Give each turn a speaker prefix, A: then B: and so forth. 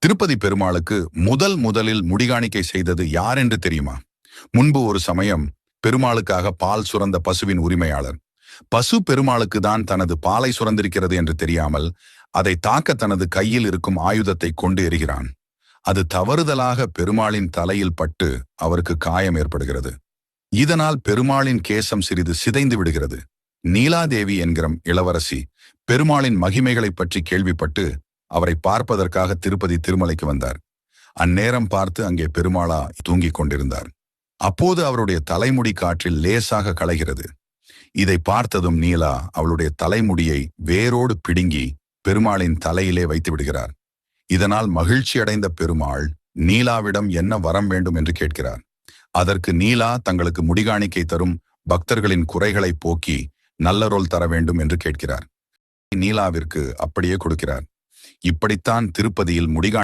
A: திருப்பதி பெருமாளுக்கு முதலில் முடிகாணிக்கை செய்தது யார் என்று தெரியுமா? முன்பு ஒரு சமயம் பெருமாளுக்காக பால் சுரந்த பசுவின் உரிமையாளர் பசு பெருமாளுக்கு தான் தனது பாலை சுரந்திருக்கிறது என்று தெரியாமல் அதை தாக்க தனது கையில் இருக்கும் ஆயுதத்தை கொண்டு எறிகிறான். அது தவறுதலாக பெருமாளின் தலையில் பட்டு அவருக்கு காயம் ஏற்படுகிறது. இதனால் பெருமாளின் கேசம் சிறிது சிதைந்து விடுகிறது. நீலாதேவி என்கிற இளவரசி பெருமாளின் மகிமைகளை பற்றி கேள்விப்பட்டு அவரை பார்ப்பதற்காக திருப்பதி திருமலைக்கு வந்தார். அந்நேரம் பார்த்து அங்கே பெருமாளா தூங்கிக் கொண்டிருந்தார். அப்போது அவருடைய தலைமுடி காற்றில் லேசாக களைகிறது. இதை பார்த்ததும் நீலா அவளுடைய தலைமுடியை வேரோடு பிடுங்கி பெருமாளின் தலையிலே வைத்து விடுகிறார். இதனால் மகிழ்ச்சி அடைந்த பெருமாள் நீலாவிடம் என்ன வரம் வேண்டும் என்று கேட்கிறார். அதற்கு நீலா தங்களுக்கு முடிகாணிக்கை தரும் பக்தர்களின் குறைகளை போக்கி நல்லருள் தர வேண்டும் என்று கேட்கிறார். நீலாவிற்கு அப்படியே கொடுக்கிறார். இப்படித்தான் திருப்பதியில் முடிகாணிக்கை